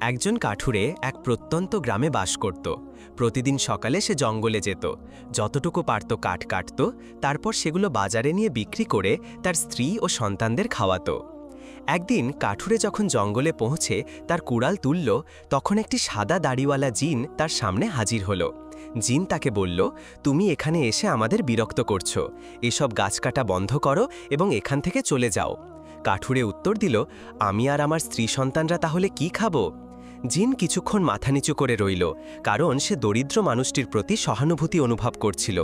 একজন কাঠুরে এক প্রত্যন্ত গ্রামে বাস করত। প্রতিদিন সকালে সে জঙ্গলে যেত, যতটুকু পারত কাঠ কাটত, তারপর সেগুলো বাজারে নিয়ে বিক্রি করে তার স্ত্রী ও সন্তানদের খাওয়াত। একদিন কাঠুরে যখন জঙ্গলে পৌঁছে তার কুড়াল তুলল, তখন একটি সাদা দাড়িওয়ালা জিন তার সামনে হাজির হল। জিন তাকে বলল, তুমি এখানে এসে আমাদের বিরক্ত করছো, এসব গাছ কাটা বন্ধ করো এবং এখান থেকে চলে যাও। কাঠুরে উত্তর দিল, আমি আর আমার স্ত্রী সন্তানরা তাহলে কি খাবো? জিন কিছুক্ষণ মাথা নিচু করে রইল, কারণ সে দরিদ্র মানুষটির প্রতি সহানুভূতি অনুভব করছিল।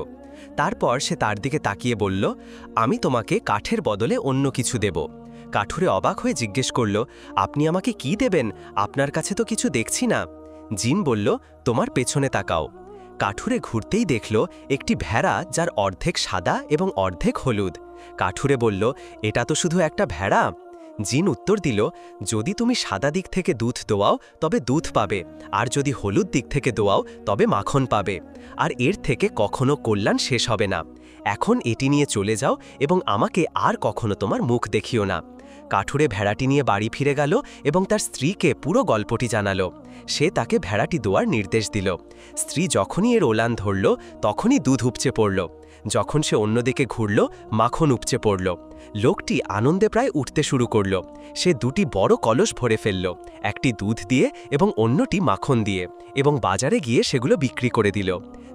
তারপর সে তার দিকে তাকিয়ে বলল, আমি তোমাকে কাঠের বদলে অন্য কিছু দেব। কাঠুরে অবাক হয়ে জিজ্ঞেস করল, আপনি আমাকে কি দেবেন? আপনার কাছে তো কিছু দেখছি না। জিন বলল, তোমার পেছনে তাকাও। কাঠুরে ঘুরতেই দেখল একটি ভেড়া, যার অর্ধেক সাদা এবং অর্ধেক হলুদ। কাঠুরে বলল, এটা তো শুধু একটা ভেড়া। জিন উত্তর দিল, যদি তুমি সাদা দিক থেকে দুধ দোয়াও তবে দুধ পাবে, আর যদি হলুদ দিক থেকে দোয়াও তবে মাখন পাবে, আর এর থেকে কখনো কল্যাণ শেষ হবে না। এখন এটি নিয়ে চলে যাও এবং আমাকে আর কখনো তোমার মুখ দেখিও না। কাঠুরে ভেড়াটি নিয়ে বাড়ি ফিরে গেল এবং তার স্ত্রীকে পুরো গল্পটি জানালো। সে তাকে ভেড়াটি দোয়ার নির্দেশ দিল। স্ত্রী যখনই এর ওলান ধরল, তখনই দুধ উপচে পড়ল। যখন সে অন্যদিকে ঘুরল, মাখন উপচে পড়ল। লোকটি আনন্দে প্রায় উঠতে শুরু করল। সে দুটি বড় কলস ভরে ফেলল, একটি দুধ দিয়ে এবং অন্যটি মাখন দিয়ে, এবং বাজারে গিয়ে সেগুলো বিক্রি করে দিল।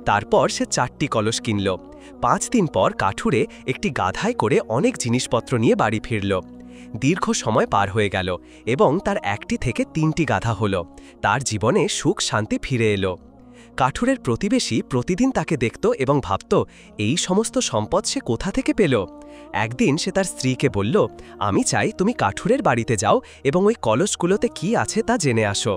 তারপর সে 4টি কলস কিনল। 5 দিন পর কাঠুরে একটি গাধায় করে অনেক জিনিসপত্র নিয়ে বাড়ি ফিরল। দীর্ঘ সময় পার হয়ে গেল এবং তার 1টি থেকে 3টি গাধা হল। তার জীবনে সুখ শান্তি ফিরে এলো। কাঠুরের প্রতিবেশী প্রতিদিন তাকে দেখত এবং ভাবত, এই সমস্ত সম্পদ সে কোথা থেকে পেল। একদিন সে তার স্ত্রীকে বলল, আমি চাই তুমি কাঠুরের বাড়িতে যাও এবং ওই কলসগুলোতে কি আছে তা জেনে আসো।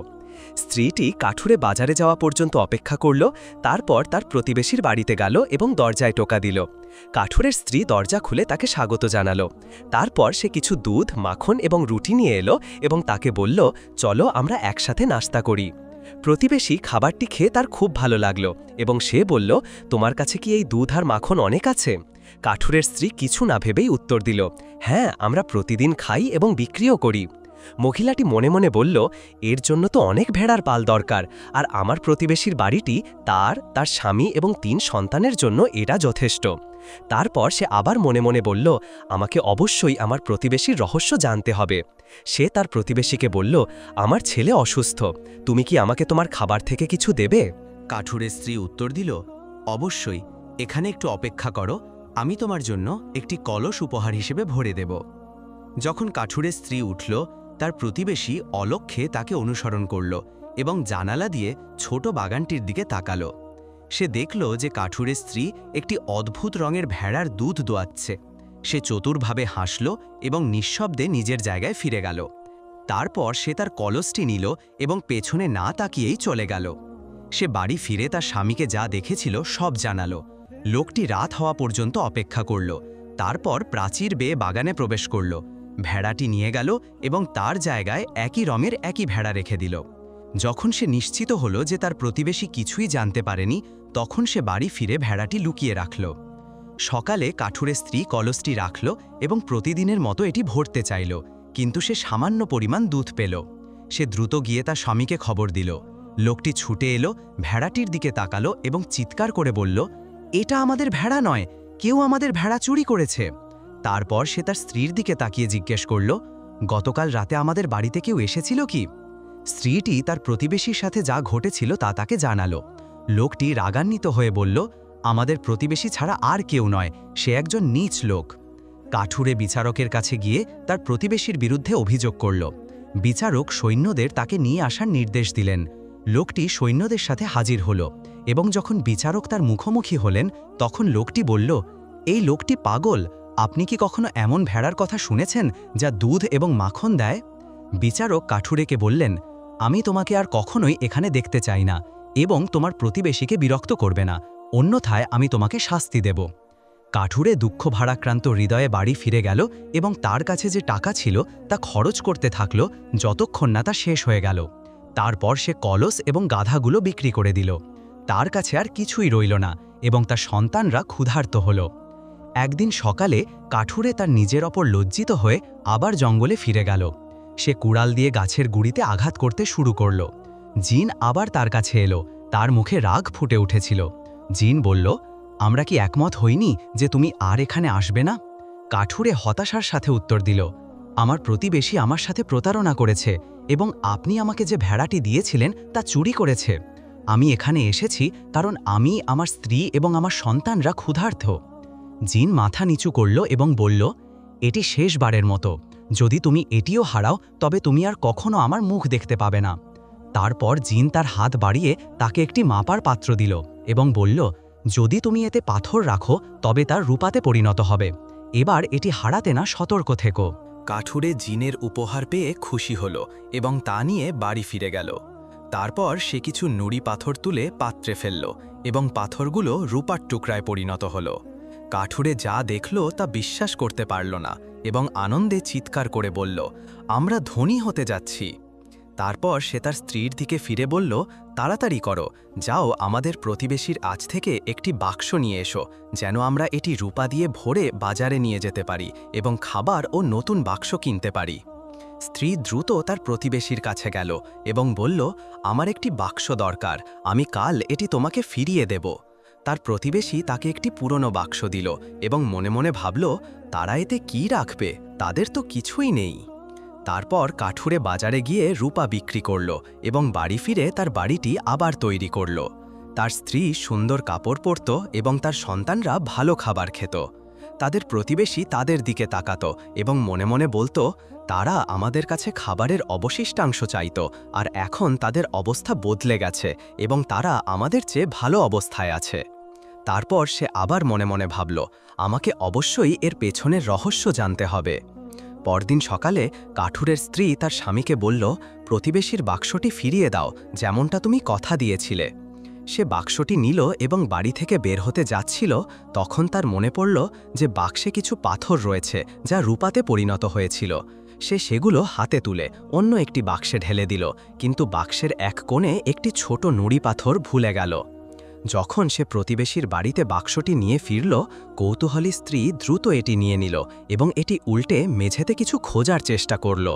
স্ত্রীটি কাঠুরে বাজারে যাওয়া পর্যন্ত অপেক্ষা করল। তারপর তার প্রতিবেশীর বাড়িতে গেল এবং দরজায় টোকা দিল। কাঠুরের স্ত্রী দরজা খুলে তাকে স্বাগত জানালো। তারপর সে কিছু দুধ, মাখন এবং রুটি নিয়ে এলো এবং তাকে বলল, চলো আমরা একসাথে নাস্তা করি। প্রতিবেশী খাবারটি খেয়ে তার খুব ভালো লাগলো এবং সে বলল, তোমার কাছে কি এই দুধ আর মাখন অনেক আছে? কাঠুরের স্ত্রী কিছু না ভেবেই উত্তর দিল, হ্যাঁ, আমরা প্রতিদিন খাই এবং বিক্রিও করি। মহিলাটি মনে মনে বলল, এর জন্য তো অনেক ভেড়ার পাল দরকার, আর আমার প্রতিবেশীর বাড়িটি তার স্বামী এবং 3 সন্তানের জন্য এটা যথেষ্ট। তারপর সে আবার মনে মনে বলল, আমাকে অবশ্যই আমার প্রতিবেশীর রহস্য জানতে হবে। সে তার প্রতিবেশীকে বলল, আমার ছেলে অসুস্থ, তুমি কি আমাকে তোমার খাবার থেকে কিছু দেবে? কাঠুরের স্ত্রী উত্তর দিল, অবশ্যই, এখানে একটু অপেক্ষা করো, আমি তোমার জন্য একটি কলস উপহার হিসেবে ভরে দেব। যখন কাঠুরের স্ত্রী উঠল, তার প্রতিবেশী অলক্ষ্যে তাকে অনুসরণ করল এবং জানালা দিয়ে ছোট বাগানটির দিকে তাকালো। সে দেখল যে কাঠুরের স্ত্রী একটি অদ্ভুত রঙের ভেড়ার দুধ দোয়াচ্ছে। সে চতুরভাবে হাসল এবং নিঃশব্দে নিজের জায়গায় ফিরে গেল। তারপর সে তার কলসটি নিল এবং পেছনে না তাকিয়েই চলে গেল। সে বাড়ি ফিরে তার স্বামীকে যা দেখেছিল সব জানালো। লোকটি রাত হওয়া পর্যন্ত অপেক্ষা করল, তারপর প্রাচীর বেয়ে বাগানে প্রবেশ করল। ভেড়াটি নিয়ে গেল এবং তার জায়গায় একই রঙের একই ভেড়া রেখে দিল। যখন সে নিশ্চিত হলো যে তার প্রতিবেশী কিছুই জানতে পারেনি, তখন সে বাড়ি ফিরে ভেড়াটি লুকিয়ে রাখল। সকালে কাঠুরের স্ত্রী কলসটি রাখল এবং প্রতিদিনের মতো এটি ভরতে চাইল, কিন্তু সে সামান্য পরিমাণ দুধ পেল। সে দ্রুত গিয়ে তার স্বামীকে খবর দিল। লোকটি ছুটে এলো, ভেড়াটির দিকে তাকালো এবং চিৎকার করে বলল, এটা আমাদের ভেড়া নয়, কেউ আমাদের ভেড়া চুরি করেছে। তারপর সে তার স্ত্রীর দিকে তাকিয়ে জিজ্ঞেস করল, গতকাল রাতে আমাদের বাড়িতে কেউ এসেছিল কি? স্ত্রীটি তার প্রতিবেশীর সাথে যা ঘটেছিল তা তাকে জানালো। লোকটি রাগান্বিত হয়ে বলল, আমাদের প্রতিবেশী ছাড়া আর কেউ নয়, সে একজন নীচ লোক। কাঠুরে বিচারকের কাছে গিয়ে তার প্রতিবেশীর বিরুদ্ধে অভিযোগ করল। বিচারক সৈন্যদের তাকে নিয়ে আসার নির্দেশ দিলেন। লোকটি সৈন্যদের সাথে হাজির হল এবং যখন বিচারক তার মুখোমুখি হলেন, তখন লোকটি বলল, এই লোকটি পাগল, আপনি কি কখনো এমন ভেড়ার কথা শুনেছেন যা দুধ এবং মাখন দেয়? বিচারক কাঠুরেকে বললেন, আমি তোমাকে আর কখনোই এখানে দেখতে চাই না এবং তোমার প্রতিবেশীকে বিরক্ত করবে না, অন্যথায় আমি তোমাকে শাস্তি দেব। কাঠুরে দুঃখ ভারাক্রান্ত হৃদয়ে বাড়ি ফিরে গেল এবং তার কাছে যে টাকা ছিল তা খরচ করতে থাকল যতক্ষণ না তা শেষ হয়ে গেল। তারপর সে কলস এবং গাধাগুলো বিক্রি করে দিল। তার কাছে আর কিছুই রইল না এবং তার সন্তানরা ক্ষুধার্ত হল। একদিন সকালে কাঠুরে তার নিজের ওপর লজ্জিত হয়ে আবার জঙ্গলে ফিরে গেল। সে কুড়াল দিয়ে গাছের গুড়িতে আঘাত করতে শুরু করল। জিন আবার তার কাছে এলো, তার মুখে রাগ ফুটে উঠেছিল। জিন বলল, আমরা কি একমত হইনি যে তুমি আর এখানে আসবে না? কাঠুরে হতাশার সাথে উত্তর দিল, আমার প্রতিবেশী আমার সাথে প্রতারণা করেছে এবং আপনি আমাকে যে ভেড়াটি দিয়েছিলেন তা চুরি করেছে। আমি এখানে এসেছি কারণ আমি, আমার স্ত্রী এবং আমার সন্তানরা ক্ষুধার্ত। জিন মাথা নিচু করল এবং বলল, এটি শেষবারের মতো। যদি তুমি এটিও হারাও তবে তুমি আর কখনো আমার মুখ দেখতে পাবে না। তারপর জিন তার হাত বাড়িয়ে তাকে একটি মাপার পাত্র দিল এবং বলল, যদি তুমি এতে পাথর রাখো তবে তার রূপাতে পরিণত হবে। এবার এটি হারাতে না সতর্ক থেকো। কাঠুরে জিনের উপহার পেয়ে খুশি হল এবং তা নিয়ে বাড়ি ফিরে গেল। তারপর সে কিছু নুড়ি পাথর তুলে পাত্রে ফেলল এবং পাথরগুলো রূপার টুকরায় পরিণত হল। কাঠুরে যা দেখল তা বিশ্বাস করতে পারল না এবং আনন্দে চিৎকার করে বলল, আমরা ধনী হতে যাচ্ছি। তারপর সে তার স্ত্রীর দিকে ফিরে বলল, তাড়াতাড়ি করো, যাও আমাদের প্রতিবেশীর আজ থেকে একটি বাক্স নিয়ে এসো, যেন আমরা এটি রূপা দিয়ে ভরে বাজারে নিয়ে যেতে পারি এবং খাবার ও নতুন বাক্স কিনতে পারি। স্ত্রী দ্রুত তার প্রতিবেশীর কাছে গেল এবং বলল, আমার একটি বাক্স দরকার, আমি কাল এটি তোমাকে ফিরিয়ে দেব। তার প্রতিবেশী তাকে একটি পুরনো বাক্স দিল এবং মনে মনে ভাবল, তারা এতে কি রাখবে, তাদের তো কিছুই নেই। তারপর কাঠুরে বাজারে গিয়ে রূপা বিক্রি করল এবং বাড়ি ফিরে তার বাড়িটি আবার তৈরি করল। তার স্ত্রী সুন্দর কাপড় পরত এবং তার সন্তানরা ভালো খাবার খেত। তাদের প্রতিবেশী তাদের দিকে তাকাত এবং মনে মনে বলতো, তারা আমাদের কাছে খাবারের অবশিষ্টাংশ চাইত, আর এখন তাদের অবস্থা বদলে গেছে এবং তারা আমাদের চেয়ে ভালো অবস্থায় আছে। তারপর সে আবার মনে মনে ভাবল, আমাকে অবশ্যই এর পেছনের রহস্য জানতে হবে। পরদিন সকালে কাঠুরের স্ত্রী তার স্বামীকে বলল, প্রতিবেশীর বাক্সটি ফিরিয়ে দাও, যেমনটা তুমি কথা দিয়েছিলে। সে বাক্সটি নিল এবং বাড়ি থেকে বের হতে যাচ্ছিল, তখন তার মনে পড়ল যে বাক্সে কিছু পাথর রয়েছে যা রূপাতে পরিণত হয়েছিল। সে সেগুলো হাতে তুলে অন্য একটি বাক্সে ঢেলে দিল, কিন্তু বাক্সের এক কোণে একটি ছোট নুড়ি পাথর ভুলে গেল। যখন সে প্রতিবেশীর বাড়িতে বাক্সটি নিয়ে ফিরল, কৌতূহলী স্ত্রী দ্রুত এটি নিয়ে নিল এবং এটি উল্টে মেঝেতে কিছু খোঁজার চেষ্টা করল।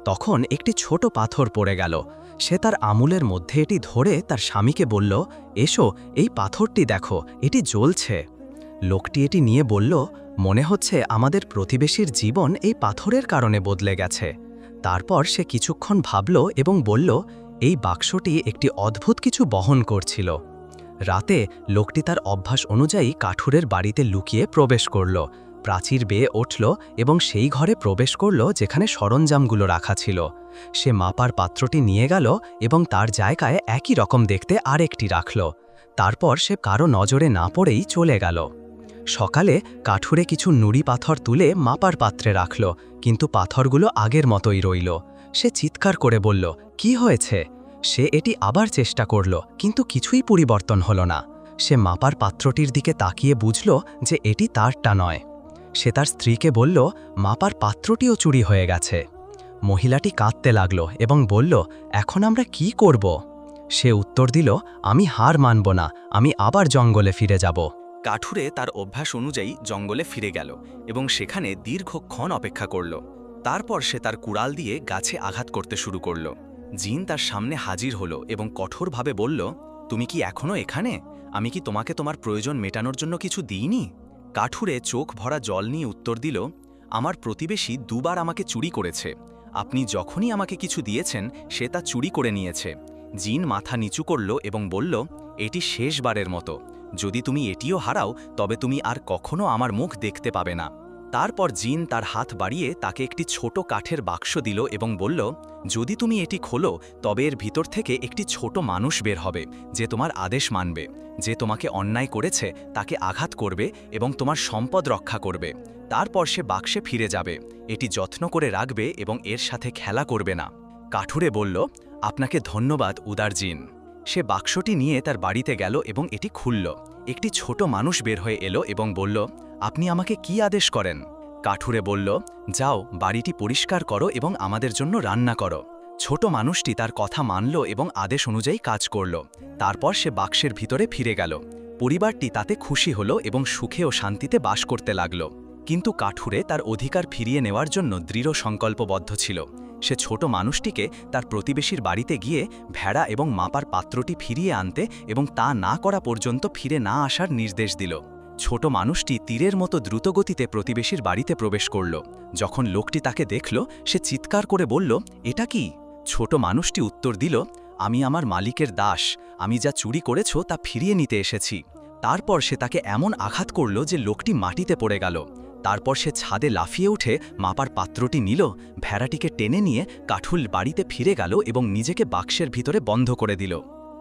তখন একটি ছোট পাথর পড়ে গেল। সে তার আঙুলের মধ্যে এটি ধরে তার স্বামীকে বলল, এসো, এই পাথরটি দেখো, এটি জ্বলছে। লোকটি এটি নিয়ে বলল, মনে হচ্ছে আমাদের প্রতিবেশীর জীবন এই পাথরের কারণে বদলে গেছে। তারপর সে কিছুক্ষণ ভাবল এবং বলল, এই বাক্সটি একটি অদ্ভুত কিছু বহন করছিল। রাতে লোকটি তার অভ্যাস অনুযায়ী কাঠুরের বাড়িতে লুকিয়ে প্রবেশ করল, প্রাচীর বেয়ে উঠল এবং সেই ঘরে প্রবেশ করল যেখানে সরঞ্জামগুলো রাখা ছিল। সে মাপার পাত্রটি নিয়ে গেল এবং তার জায়গায় একই রকম দেখতে আরেকটি রাখল। তারপর সে কারো নজরে না পড়েই চলে গেল। সকালে কাঠুরে কিছু নুড়ি পাথর তুলে মাপার পাত্রে রাখল, কিন্তু পাথরগুলো আগের মতোই রইল। সে চিৎকার করে বলল, কি হয়েছে? সে এটি আবার চেষ্টা করল, কিন্তু কিছুই পরিবর্তন হলো না। সে মাপার পাত্রটির দিকে তাকিয়ে বুঝল যে এটি তারটা নয়। সে তার স্ত্রীকে বলল, মাপার পাত্রটিও চুরি হয়ে গেছে। মহিলাটি কাঁদতে লাগল এবং বলল, এখন আমরা কি করব? সে উত্তর দিল, আমি হার মানব না, আমি আবার জঙ্গলে ফিরে যাব। কাঠুরে তার অভ্যাস অনুযায়ী জঙ্গলে ফিরে গেল এবং সেখানে দীর্ঘক্ষণ অপেক্ষা করল। তারপর সে তার কুড়াল দিয়ে গাছে আঘাত করতে শুরু করল। জিন তার সামনে হাজির হলো এবং কঠোরভাবে বলল, তুমি কি এখনও এখানে? আমি কি তোমাকে তোমার প্রয়োজন মেটানোর জন্য কিছু দিইনি? কাঠুরে চোখ ভরা জল নিয়ে উত্তর দিল, আমার প্রতিবেশী দুবার আমাকে চুরি করেছে। আপনি যখনই আমাকে কিছু দিয়েছেন সে তা চুরি করে নিয়েছে। জিন মাথা নিচু করল এবং বলল, এটি শেষবারের মতো। যদি তুমি এটিও হারাও তবে তুমি আর কখনো আমার মুখ দেখতে পাবে না। তারপর জিন তার হাত বাড়িয়ে তাকে একটি ছোট কাঠের বাক্স দিল এবং বলল, যদি তুমি এটি খোলো তবে এর ভিতর থেকে একটি ছোট মানুষ বের হবে যে তোমার আদেশ মানবে, যে তোমাকে অন্যায় করেছে তাকে আঘাত করবে এবং তোমার সম্পদ রক্ষা করবে। তারপর সে বাক্সে ফিরে যাবে, এটি যত্ন করে রাখবে এবং এর সাথে খেলা করবে না। কাঠুরে বলল, আপনাকে ধন্যবাদ উদার জিন। সে বাক্সটি নিয়ে তার বাড়িতে গেল এবং এটি খুলল। একটি ছোট মানুষ বের হয়ে এলো এবং বলল, আপনি আমাকে কি আদেশ করেন? কাঠুরে বলল, যাও, বাড়িটি পরিষ্কার করো এবং আমাদের জন্য রান্না করো। ছোট মানুষটি তার কথা মানল এবং আদেশ অনুযায়ী কাজ করল। তারপর সে বাক্সের ভিতরে ফিরে গেল। পরিবারটি তাতে খুশি হল এবং সুখে ও শান্তিতে বাস করতে লাগল। কিন্তু কাঠুরে তার অধিকার ফিরিয়ে নেওয়ার জন্য দৃঢ় সংকল্পবদ্ধ ছিল। সে ছোট মানুষটিকে তার প্রতিবেশীর বাড়িতে গিয়ে ভেড়া এবং মাপার পাত্রটি ফিরিয়ে আনতে এবং তা না করা পর্যন্ত ফিরে না আসার নির্দেশ দিল। ছোট মানুষটি তীরের মতো দ্রুতগতিতে প্রতিবেশীর বাড়িতে প্রবেশ করল। যখন লোকটি তাকে দেখল, সে চিৎকার করে বলল, এটা কি? ছোট মানুষটি উত্তর দিল, আমি আমার মালিকের দাস, আমি যা চুরি করেছ তা ফিরিয়ে নিতে এসেছি। তারপর সে তাকে এমন আঘাত করল যে লোকটি মাটিতে পড়ে গেল। তারপর সে ছাদে লাফিয়ে উঠে মাপার পাত্রটি নিল, ভেড়াটিকে টেনে নিয়ে কাঠুল বাড়িতে ফিরে গেল এবং নিজেকে বাক্সের ভিতরে বন্ধ করে দিল।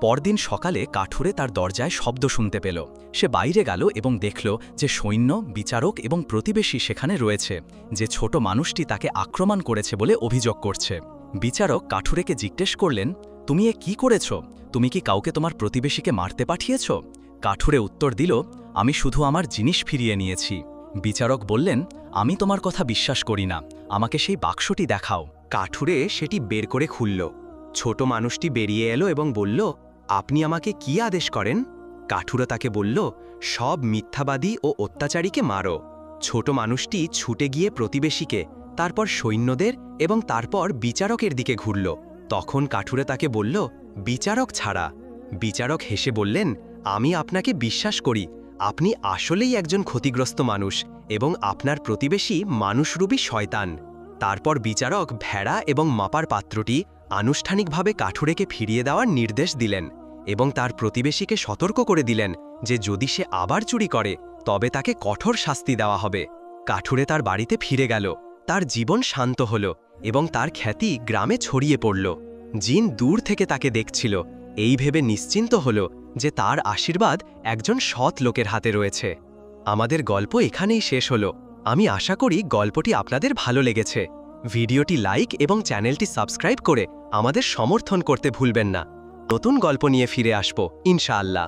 পরদিন সকালে কাঠুরে তার দরজায় শব্দ শুনতে পেল। সে বাইরে গেল এবং দেখল যে সৈন্য, বিচারক এবং প্রতিবেশী সেখানে রয়েছে, যে ছোট মানুষটি তাকে আক্রমণ করেছে বলে অভিযোগ করছে। বিচারক কাঠুরেকে জিজ্ঞেস করলেন, তুমি এ কি করেছ? তুমি কি কাউকে তোমার প্রতিবেশীকে মারতে পাঠিয়েছ? কাঠুরে উত্তর দিল, আমি শুধু আমার জিনিস ফিরিয়ে নিয়েছি। বিচারক বললেন, আমি তোমার কথা বিশ্বাস করি না, আমাকে সেই বাক্সটি দেখাও। কাঠুরে সেটি বের করে খুলল। ছোট মানুষটি বেরিয়ে এলো এবং বলল, আপনি আমাকে কি আদেশ করেন? কাঠুরে তাকে বলল, সব মিথ্যাবাদী ও অত্যাচারীকে মারো। ছোট মানুষটি ছুটে গিয়ে প্রতিবেশীকে, তারপর সৈন্যদের এবং তারপর বিচারকের দিকে ঘুরল। তখন কাঠুরে তাকে বলল, বিচারক ছাড়া। বিচারক হেসে বললেন, আমি আপনাকে বিশ্বাস করি, আপনি আসলেই একজন ক্ষতিগ্রস্ত মানুষ এবং আপনার প্রতিবেশী মানুষরূপী শয়তান। তারপর বিচারক ভেড়া এবং মাপার পাত্রটি আনুষ্ঠানিকভাবে কাঠুরেকে ফিরিয়ে দেওয়ার নির্দেশ দিলেন এবং তার প্রতিবেশীকে সতর্ক করে দিলেন যে যদি সে আবার চুরি করে তবে তাকে কঠোর শাস্তি দেওয়া হবে। কাঠুরে তার বাড়িতে ফিরে গেল, তার জীবন শান্ত হল এবং তার খ্যাতি গ্রামে ছড়িয়ে পড়ল। জিন দূর থেকে তাকে দেখছিল, এই ভেবে নিশ্চিন্ত হল যে তার আশীর্বাদ একজন সৎ লোকের হাতে রয়েছে। আমাদের গল্প এখানেই শেষ হল। আমি আশা করি গল্পটি আপনাদের ভালো লেগেছে। ভিডিওটি লাইক এবং চ্যানেলটি সাবস্ক্রাইব করে আমাদের সমর্থন করতে ভুলবেন না। নতুন গল্প নিয়ে ফিরে আসব ইনশাআল্লাহ।